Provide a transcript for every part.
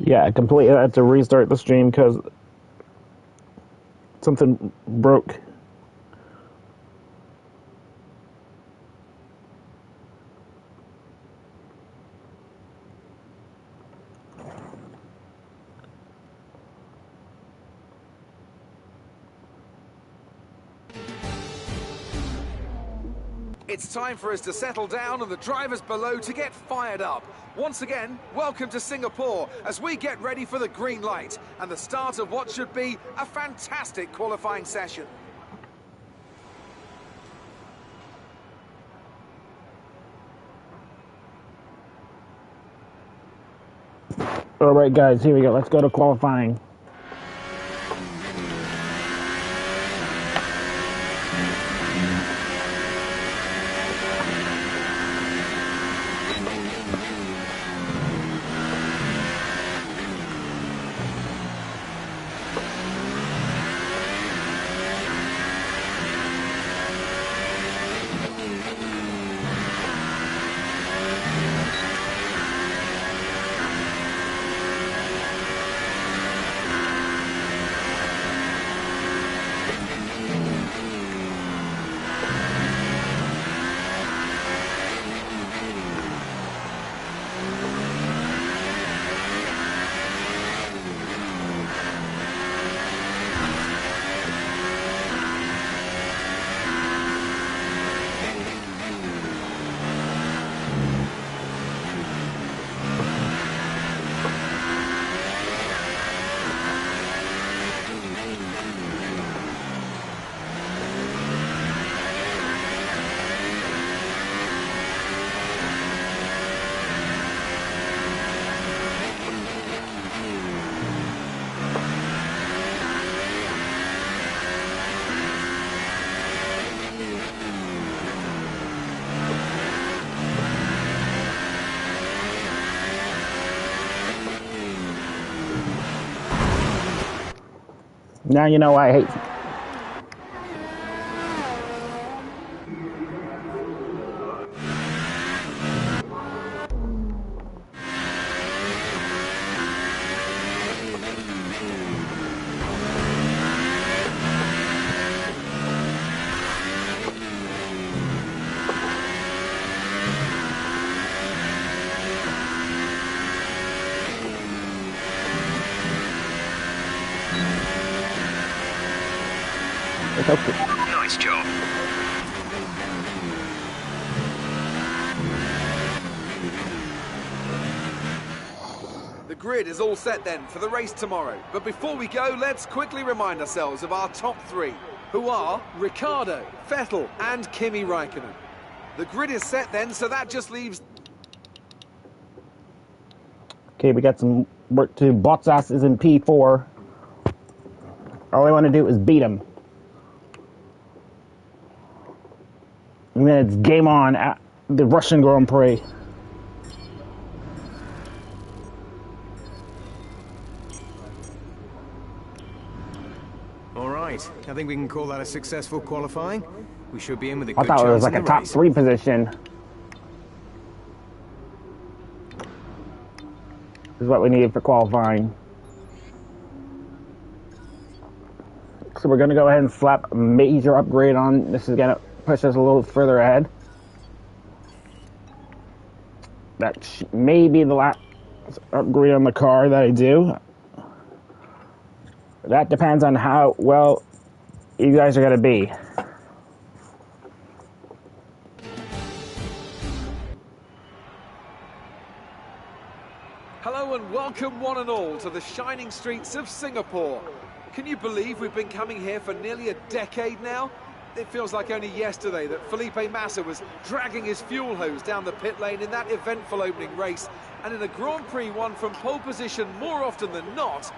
Yeah, I completely had to restart the stream because something broke. It's time for us to settle down and the drivers below to get fired up. Once again, welcome to Singapore as we get ready for the green light and the start of what should be a fantastic qualifying session. All right, guys, here we go. Let's go to qualifying. Now you know why I hate. Nice job. The grid is all set then for the race tomorrow. But before we go, let's quickly remind ourselves of our top three, who are Ricciardo, Vettel and Kimi Räikkönen. The grid is set then, so that just leaves... Okay, we got some work to do. Bottas is in P4. All I want to do is beat him. And then it's game on at the Russian Grand Prix. All right, I think we can call that a successful qualifying. We should be in with a I good thought it was chance like in a the top race. 3 position. This is what we needed for qualifying. So we're going to go ahead and slap a major upgrade on. This is going to push us a little further ahead. That may be the last upgrade on the car that I do. That depends on how well you guys are going to be. Hello and welcome one and all to the shining streets of Singapore. Can you believe we've been coming here for nearly a decade now? It feels like only yesterday that Felipe Massa was dragging his fuel hose down the pit lane in that eventful opening race. And in a Grand Prix won from pole position more often than not,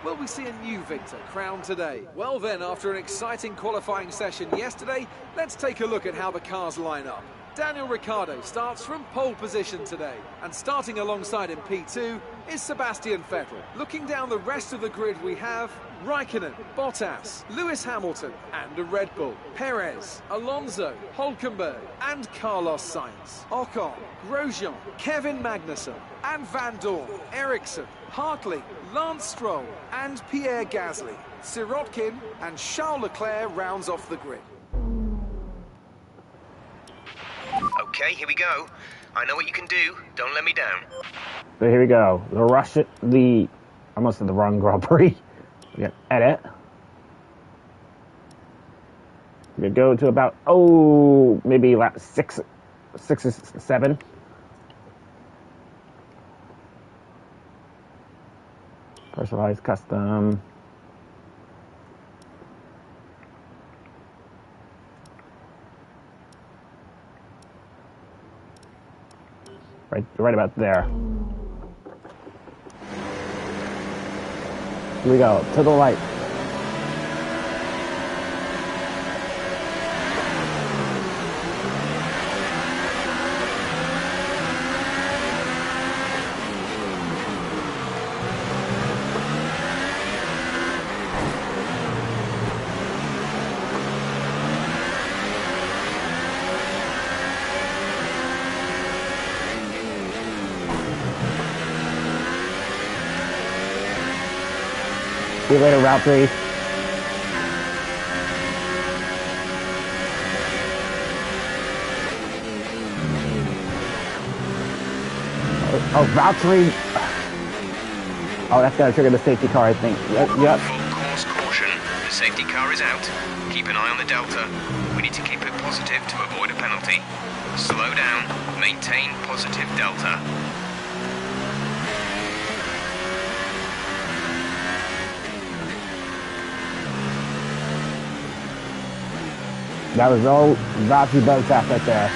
will we see a new victor crowned today? Well then, after an exciting qualifying session yesterday, let's take a look at how the cars line up. Daniel Ricciardo starts from pole position today, and starting alongside in P2 is Sebastian Vettel. Looking down the rest of the grid, we have Raikkonen, Bottas, Lewis Hamilton, and a Red Bull. Perez, Alonso, Hulkenberg, and Carlos Sainz. Ocon, Grosjean, Kevin Magnussen, and Van Dorn, Ericsson, Hartley, Lance Stroll, and Pierre Gasly. Sirotkin and Charles Leclerc rounds off the grid. Okay, here we go. I know what you can do. Don't let me down. So here we go. I almost said the wrong Grand Prix. We got edit. We go to about, maybe lap 6 or 7. Personalized custom. Right about there. Here we go, to the light. See you later, Valtteri. Valtteri. Oh, that's gonna trigger the safety car, I think. Yep. Full course caution. The safety car is out. Keep an eye on the delta. We need to keep it positive to avoid a penalty. Slow down. Maintain positive delta. That was all Valtteri Bottas right there.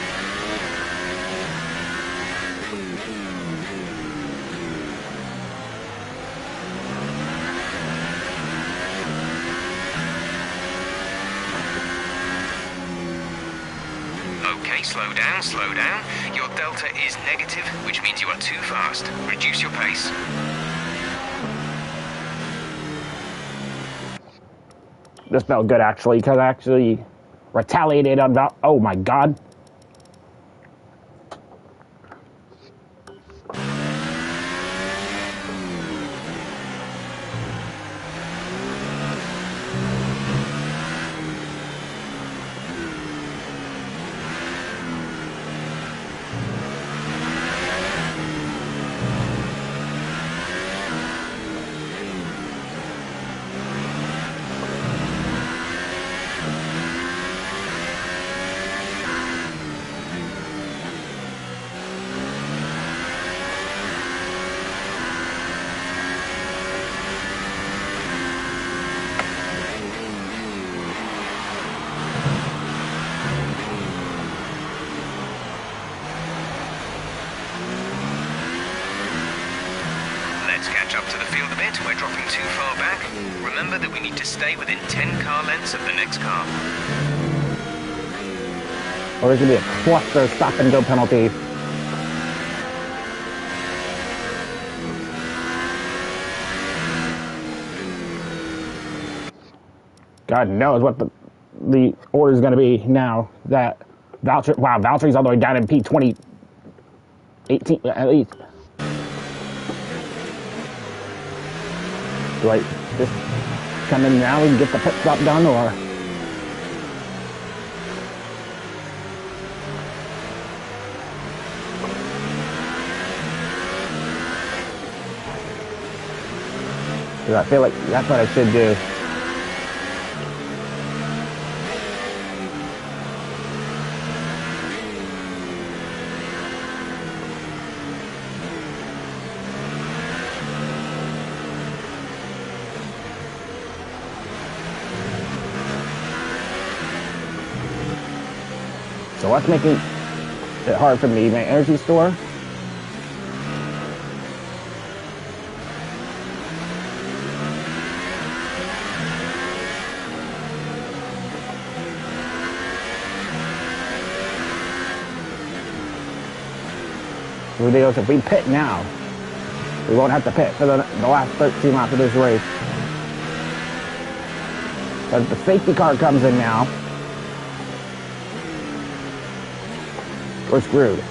Okay, slow down. Your delta is negative, which means you are too fast. Reduce your pace. This felt good, actually, because I actually retaliated on oh my god. Catch up to the field a bit. We're dropping too far back. Remember that we need to stay within 10 car lengths of the next car. Or there's going to be a cluster stop and go penalty. God knows what the order is going to be now that Valtteri's all the way down in P20, 18 at least. Do I just come in now and get the pit stop done, or? Because I feel like that's what I should do. So what's making it hard for me? My energy store? If we pit now, we won't have to pit for the last 13 laps of this race. But the safety car comes in now. We're screwed.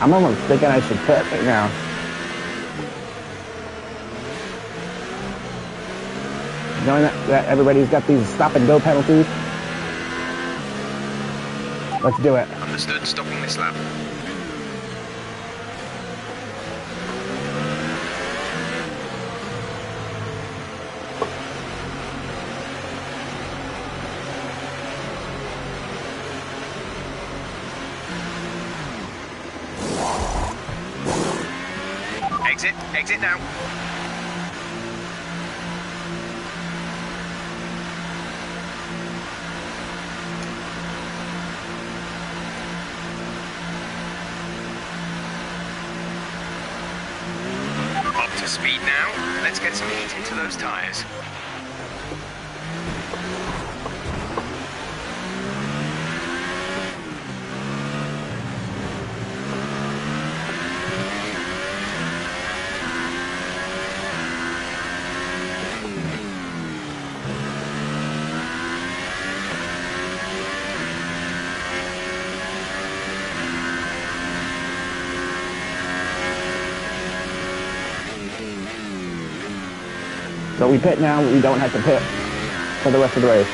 I'm almost thinking I should pit right now. Knowing that everybody's got these stop and go penalties. Let's do it. Understood. Stopping this lap. Exit. Exit now. Up to speed now. Let's get some heat into those tyres. So we pit now, we don't have to pit for the rest of the race.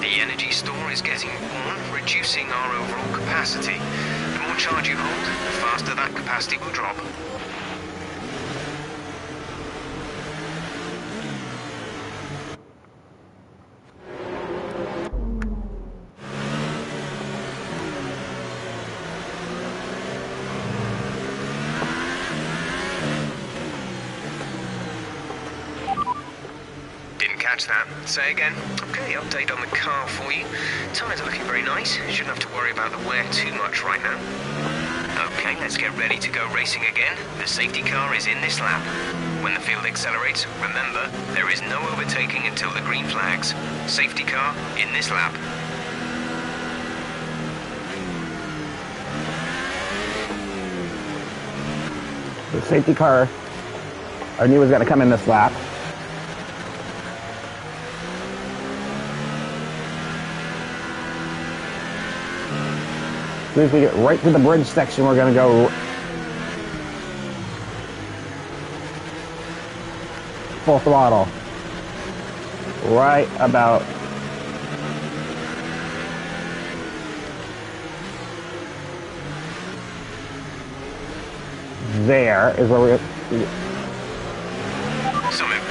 The energy store is getting warm, reducing our overall capacity. The more charge you hold, the faster that capacity will drop. Didn't catch that. Say again. Okay, update on the car for you. Tyres are looking very nice. Shouldn't have to worry about the wear too much right now. Okay, let's get ready to go racing again. The safety car is in this lap. When the field accelerates, remember, there is no overtaking until the green flags. Safety car in this lap. The safety car, I knew was going to come in this lap. As soon as we get right to the bridge section, we're going to go full throttle. Right about there is where we're... Summit.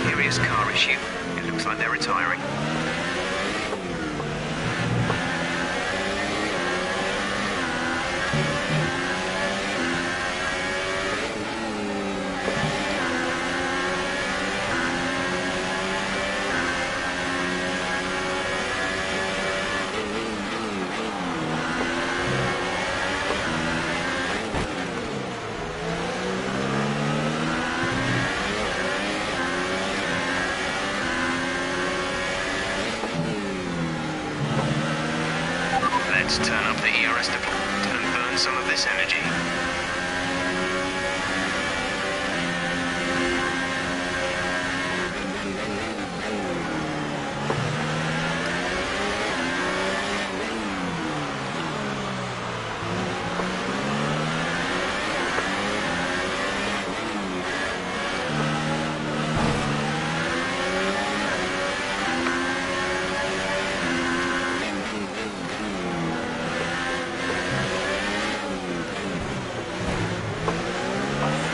Serious car issue. It looks like they're retiring. Let's turn up the ERS deployment and burn some of this energy.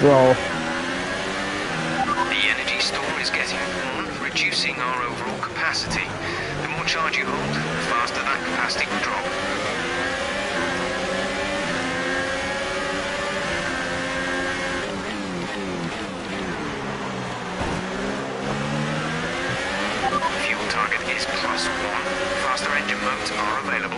Roll. The energy store is getting warm, reducing our overall capacity. The more charge you hold, the faster that capacity will drop. are available.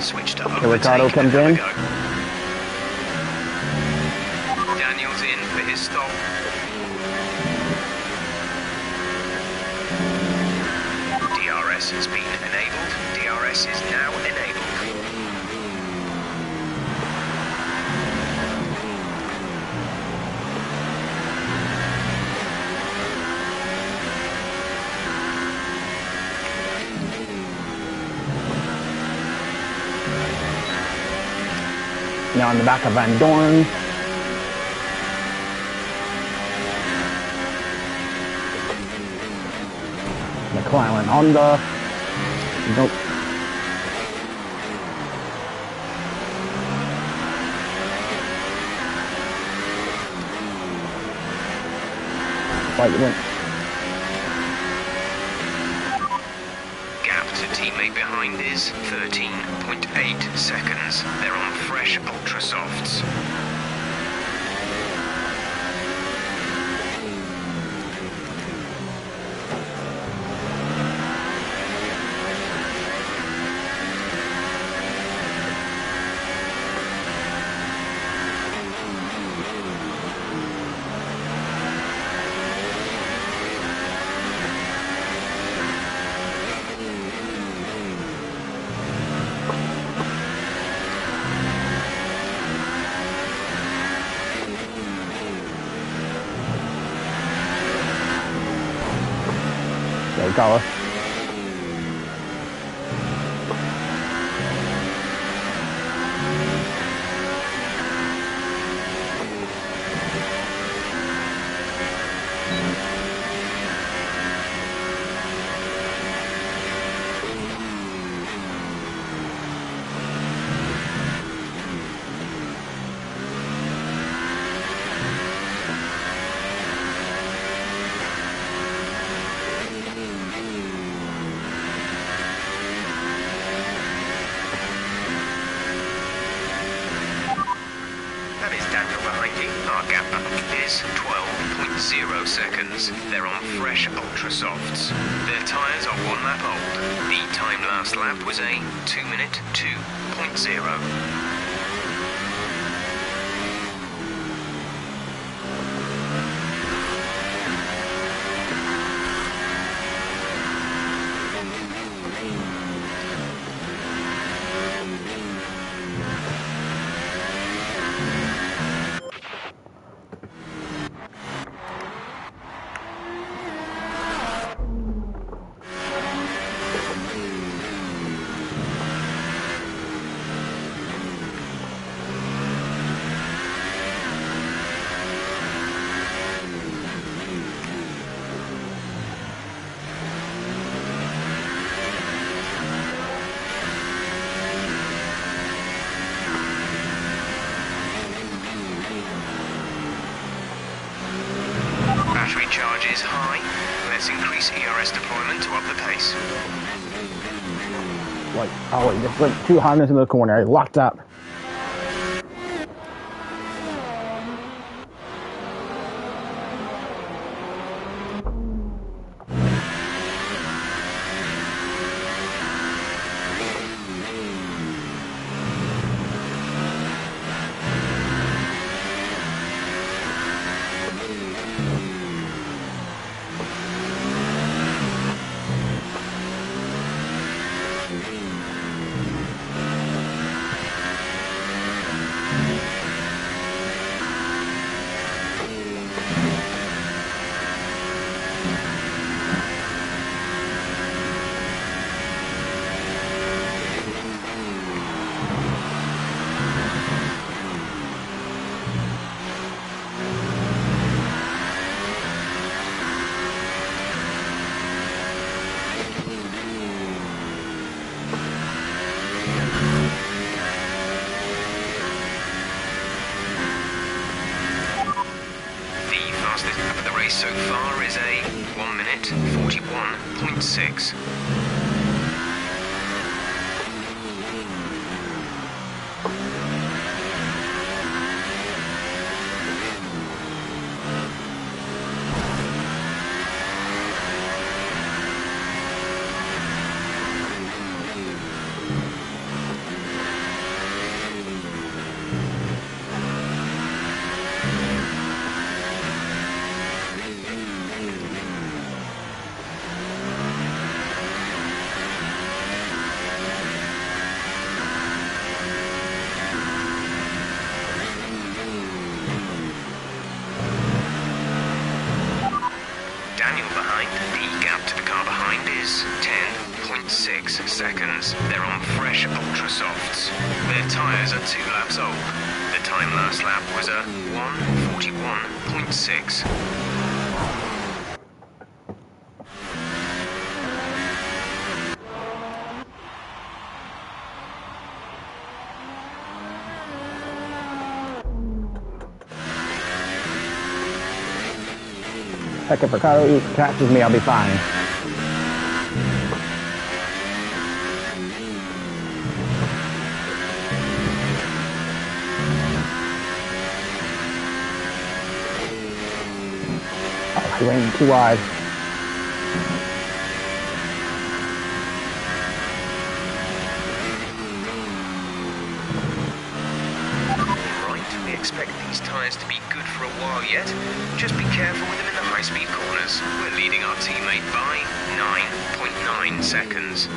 Switch to overtake. Ricardo comes in. Daniel's in for his stop. DRS has been enabled. DRS is now enabled. Now in the back of Van Dorn. McLaren Honda. Nope. White went. Gap to teammate behind is 13.8 seconds. They're on fresh ultra softs. Color. is 12.0 seconds. They're on fresh ultra softs. Their tyres are 1 lap old. The time last lap was a 2-minute 2.0. is high. Let's increase ERS deployment to up the pace. Like, oh wait, just went too hard into the corner. Locked up. So far is a 1 minute 41.6. is 10.6 seconds. They're on fresh Ultra Softs. Their tyres are 2 laps old. The time last lap was a 1:41.6. Heck, if Ricardo catches me, I'll be fine. Oh, he went too wide. Right, we expect these tyres to be good for a while yet. Just be careful with them in the high-speed corners. We're leading our teammate by 9.9 seconds.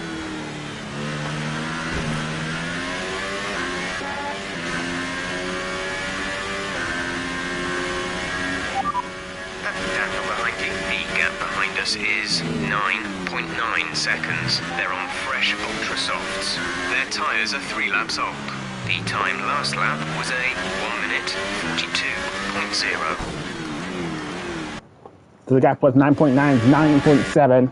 Daniel behind you. The gap behind us is 9.9 seconds. They're on fresh Ultra Softs. Their tyres are 3 laps old. The time last lap was a 1:42.0. So the gap was 9.9, 9.7.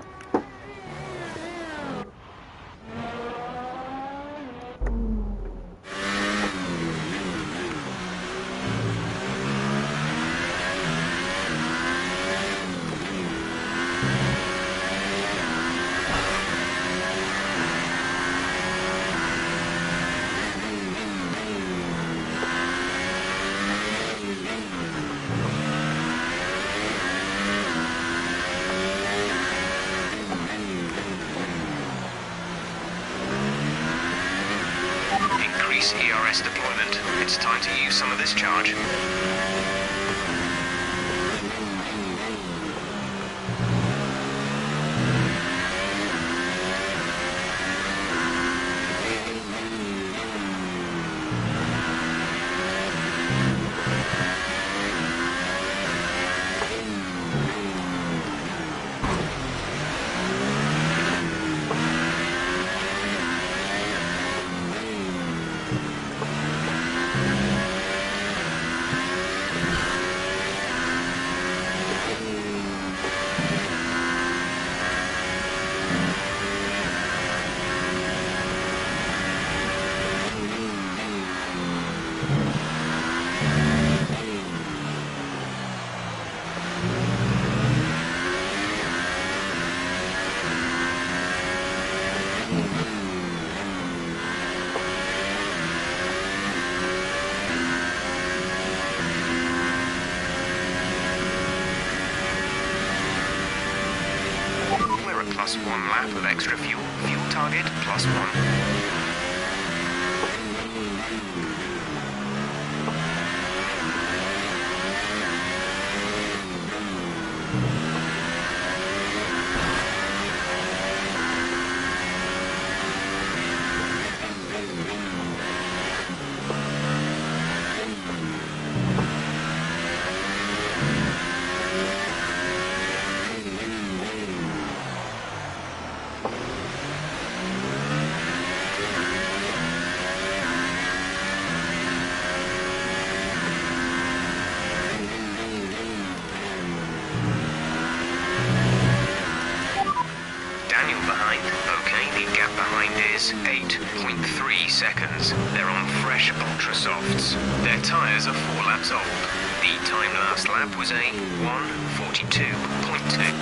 Increase ERS deployment. It's time to use some of this charge. lap of extra fuel. Fuel target +1. Is 8.3 seconds. They're on fresh Ultra Softs. Their tyres are 4 laps old. The time last lap was a 1:42.2.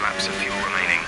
Laps of fuel remaining.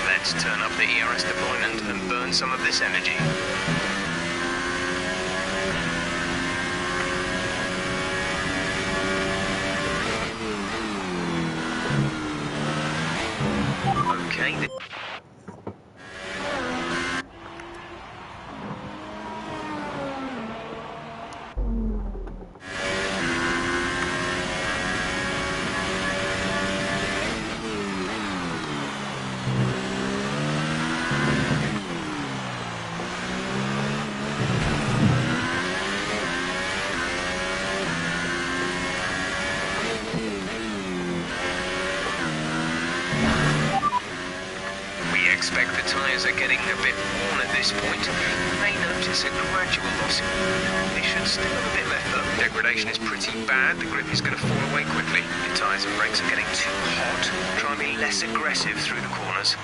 Let's turn up the ERS deployment and burn some of this energy. Okay. Expect the tyres are getting a bit worn at this point. You may notice a gradual loss. They should still have a bit left though. Degradation is pretty bad. The grip is going to fall away quickly. The tyres and brakes are getting too hot. Try and be less aggressive through the corners.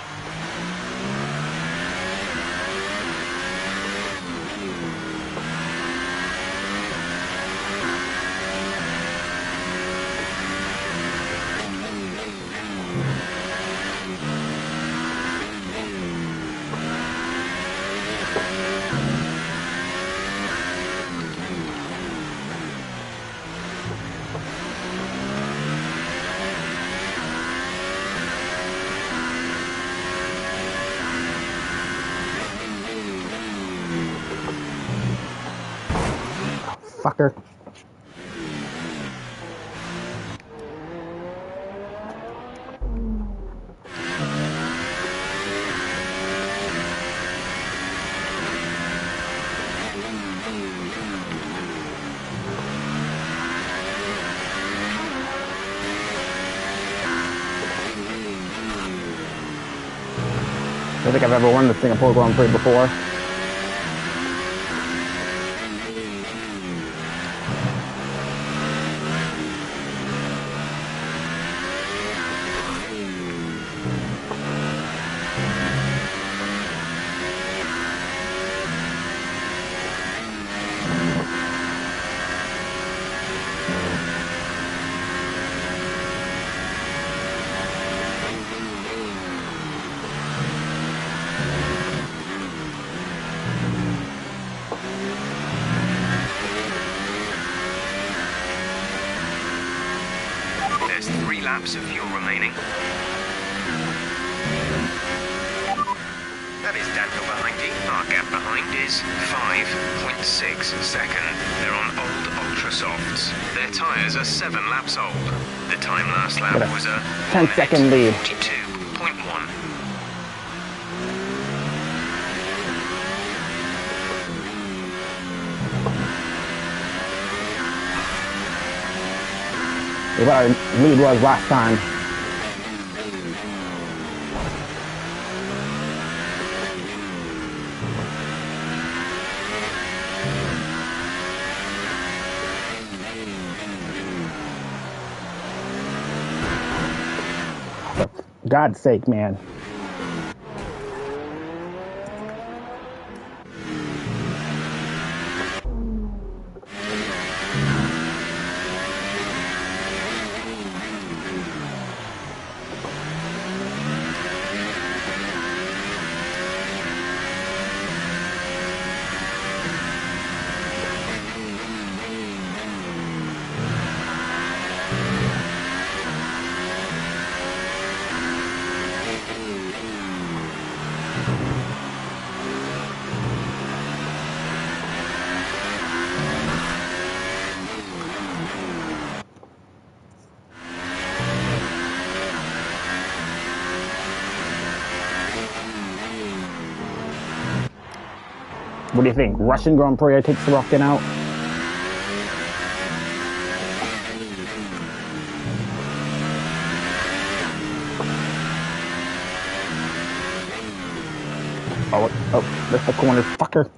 Fucker. I don't think I've ever won the Singapore Grand Prix before. laps of fuel remaining. That is Daniel behind you. Our gap behind is 5.6 seconds. They're on old Ultra Softs. Their tyres are 7 laps old. The time last lap was a 10-second lead. 42.1. What our lead was last time. For God's sake, man. What do you think? Russian Grand Prix takes the Rockin' out? Oh, that's the corner, fucker.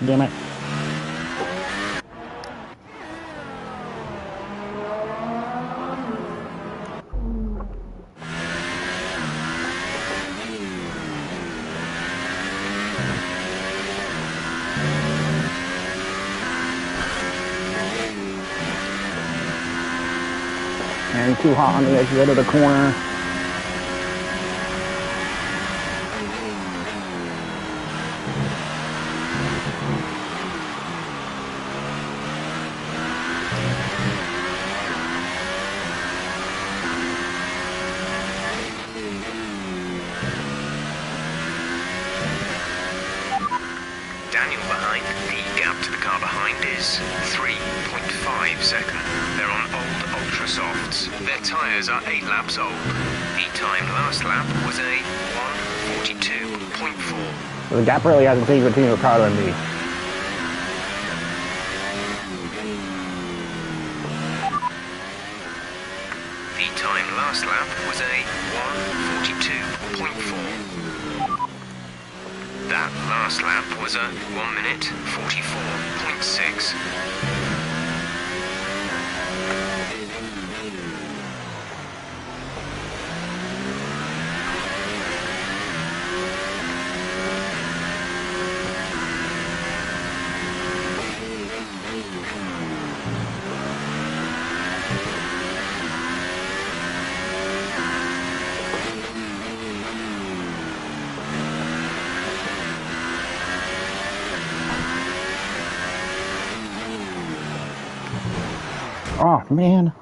Damn it. And too hot on the edge of the corner. Daniel behind. The gap to the car behind is 3.5 seconds. They're on old Ultra Softs. Their tyres are 8 laps old. The time last lap was a 1:42.4. So the gap really hasn't changed between Ricardo and me. The time last lap was a 1:42.4. That last lap was a 1:44.6. Oh, man.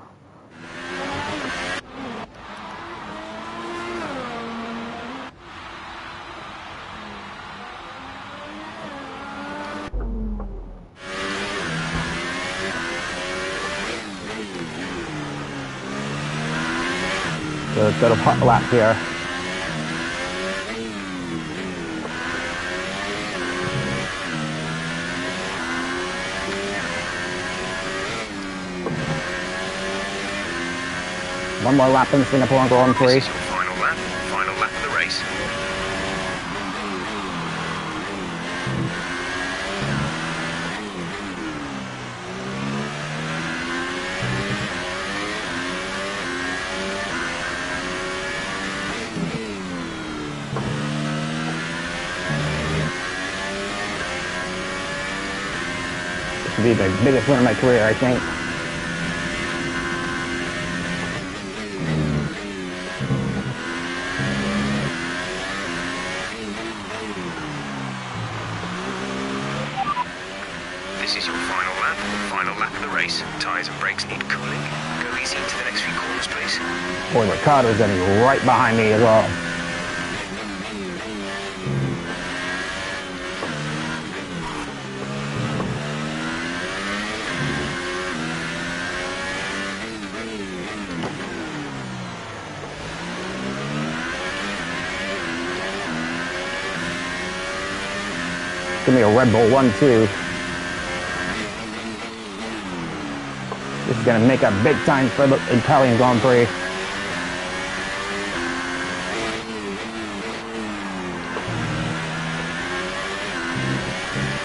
So let's go to hot lap here. One more lap in Singapore Grand Prix. This is your final lap of the race. This will be the biggest win of my career, I think. This is your final lap of the race. Tyres and brakes need cooling. Go easy Racing to the next few corners, please. Boy, Ricardo's going to be right behind me as well. Give me a Red Bull 1-2. This is going to make a big time for the Italian Grand Prix.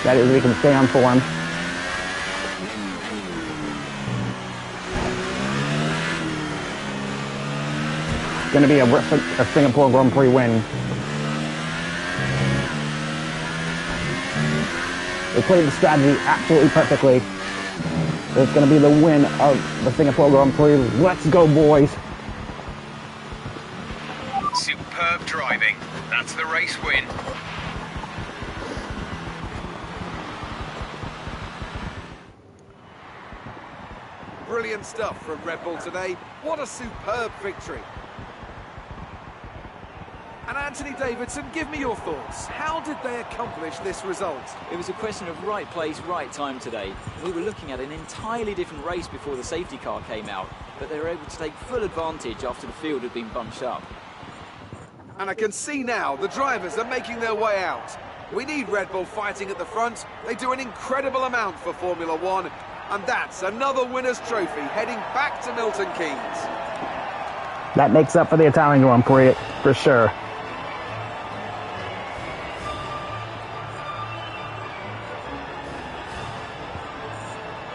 That is, we can stay on form. It's going to be a Singapore Grand Prix win. They played the strategy absolutely perfectly. It's going to be the win of the Singapore Grand Prix. Let's go, boys. Superb driving. That's the race win. Brilliant stuff from Red Bull today. What a superb victory. And Anthony Davidson, give me your thoughts. How did they accomplish this result? It was a question of right place, right time today. We were looking at an entirely different race before the safety car came out, but they were able to take full advantage after the field had been bunched up. And I can see now the drivers are making their way out. We need Red Bull fighting at the front. They do an incredible amount for Formula One. And that's another winner's trophy heading back to Milton Keynes. That makes up for the Italian Grand Prix, for sure.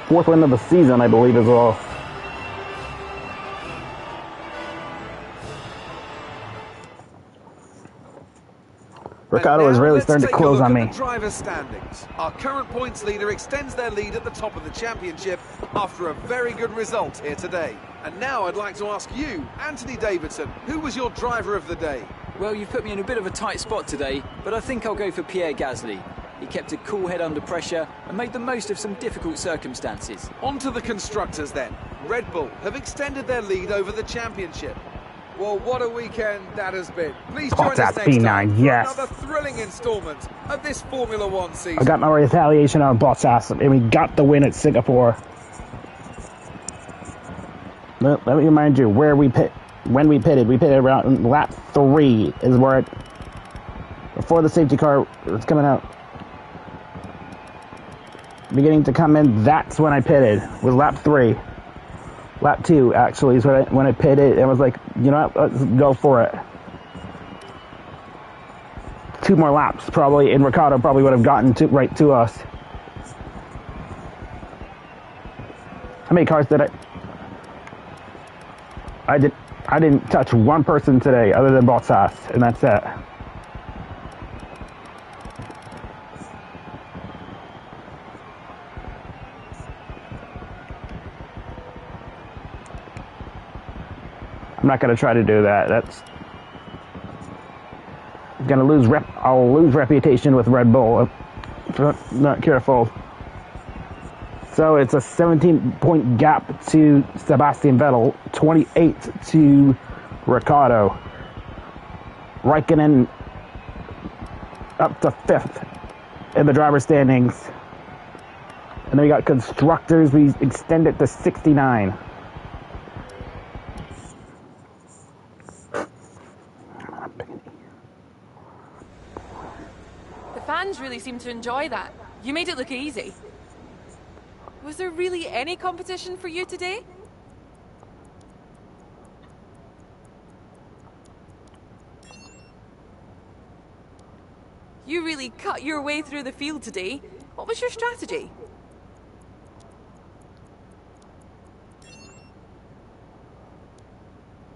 Fourth win of the season, I believe, as well. Ricardo is really starting to close on me. The driver's standings. Our current points leader extends their lead at the top of the championship after a very good result here today. And now I'd like to ask you, Anthony Davidson, who was your driver of the day? Well, you've put me in a bit of a tight spot today, but I think I'll go for Pierre Gasly. He kept a cool head under pressure and made the most of some difficult circumstances. On to the constructors then. Red Bull have extended their lead over the championship. Well, what a weekend that has been. Please join us next time for another thrilling instalment of this Formula One season. I got my retaliation on Bottas, and we got the win at Singapore. Let me remind you where we when we pitted. We pitted around lap 3 is where it, before the safety car was coming out, beginning to come in. That's when I pitted, was lap 3. Lap 2, actually, is when I pitted and was like, you know what, let's go for it. 2 more laps, probably, and Ricardo probably would have gotten right to us. How many cars did I didn't touch one person today other than Bottas, and that's it. I'm not going to try to do that. That's going to lose I'll lose reputation with Red Bull if I'm not careful. So it's a 17-point gap to Sebastian Vettel, 28 to Ricardo. Raikkonen up to 5th in the driver's standings. And then we got constructors. We extend it to 69. The fans really seem to enjoy that. You made it look easy. Was there really any competition for you today? You really cut your way through the field today. What was your strategy?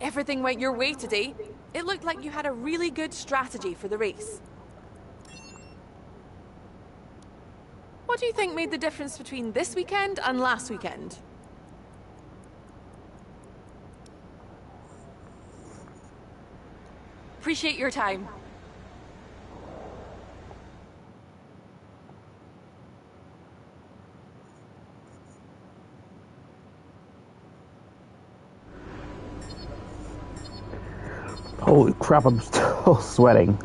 Everything went your way today. It looked like you had a really good strategy for the race. What do you think made the difference between this weekend and last weekend? Appreciate your time. Holy crap, I'm still sweating.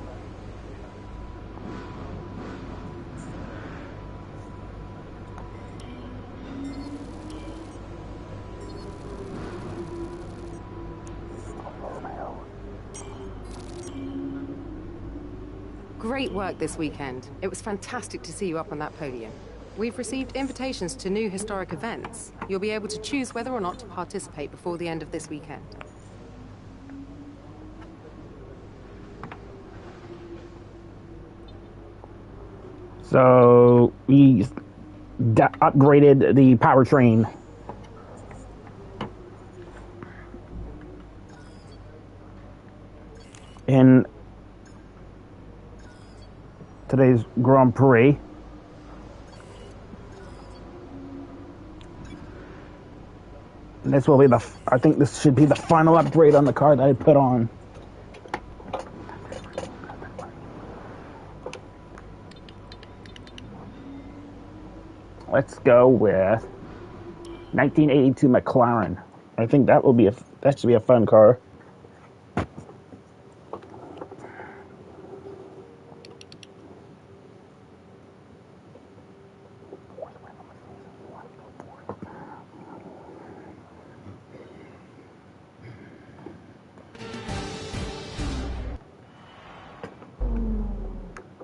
Great work this weekend. It was fantastic to see you up on that podium. We've received invitations to new historic events. You'll be able to choose whether or not to participate before the end of this weekend. So we upgraded the powertrain. In today's Grand Prix. And this will be I think this should be the final upgrade on the car that I put on. Let's go with 1982 McLaren. I think that should be a fun car.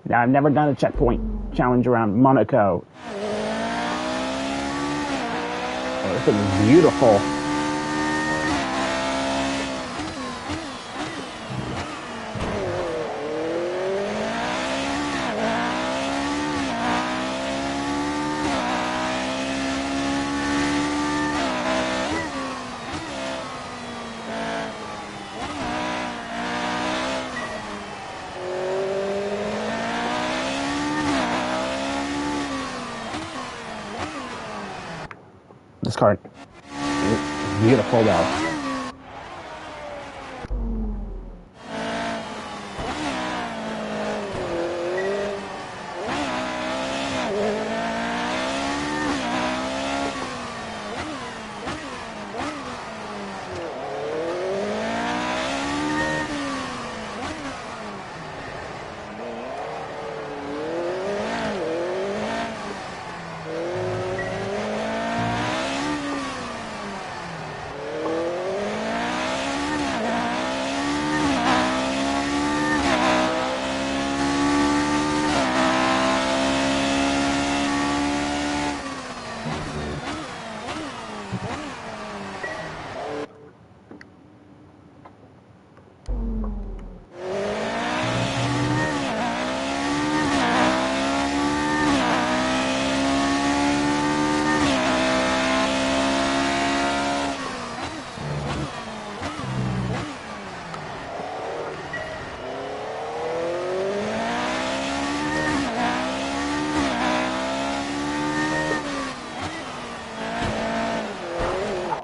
Now, I've never done a checkpoint challenge around Monaco. Oh, this thing is beautiful. This car is beautiful though.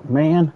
Man.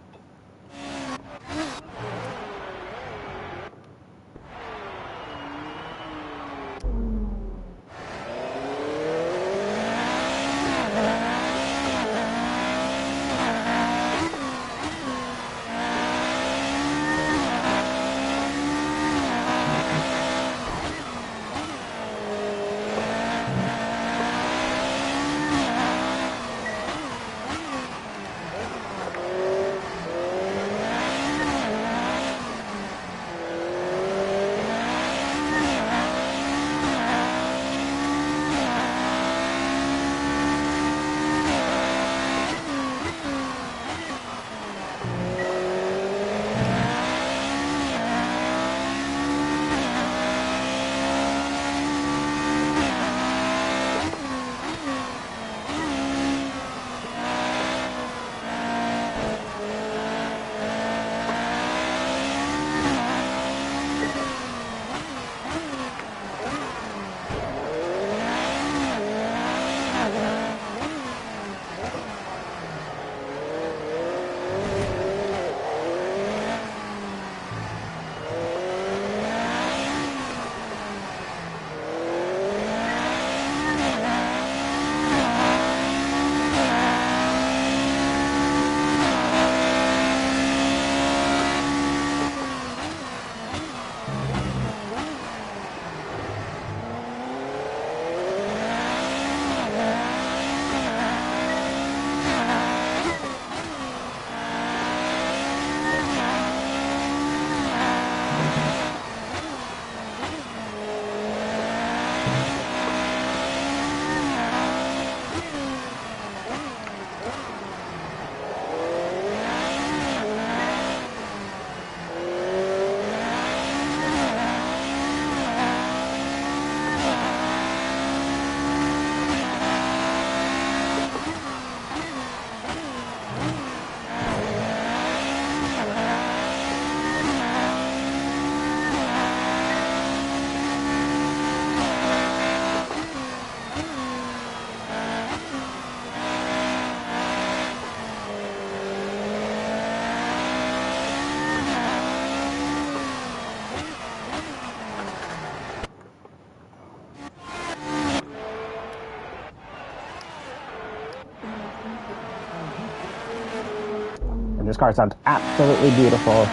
This car sounds absolutely beautiful.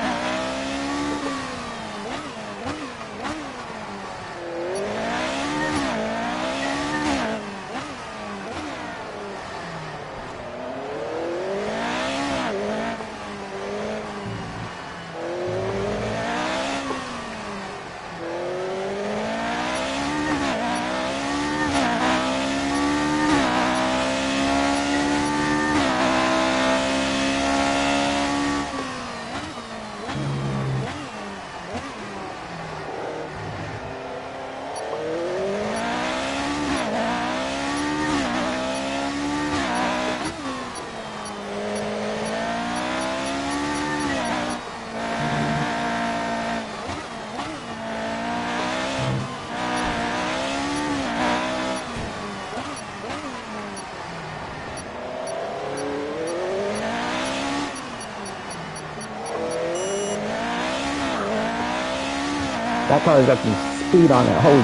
That car's got some speed on it. Holy.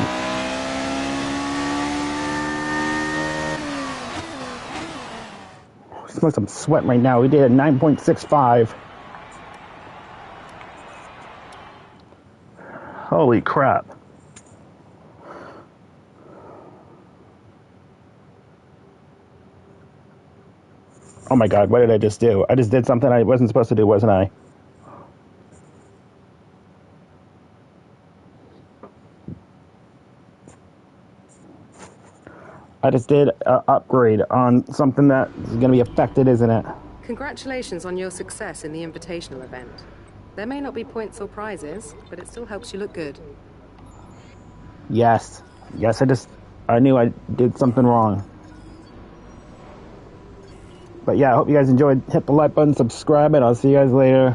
Smells some sweat right now. We did a 9.65. Holy crap. Oh my god, what did I just do? I just did something I wasn't supposed to do, wasn't I? I just did an upgrade on something that is going to be affected, isn't it? Congratulations on your success in the invitational event. There may not be points or prizes, but it still helps you look good. Yes. Yes, I knew I did something wrong. But yeah, I hope you guys enjoyed. Hit the like button, subscribe, and I'll see you guys later.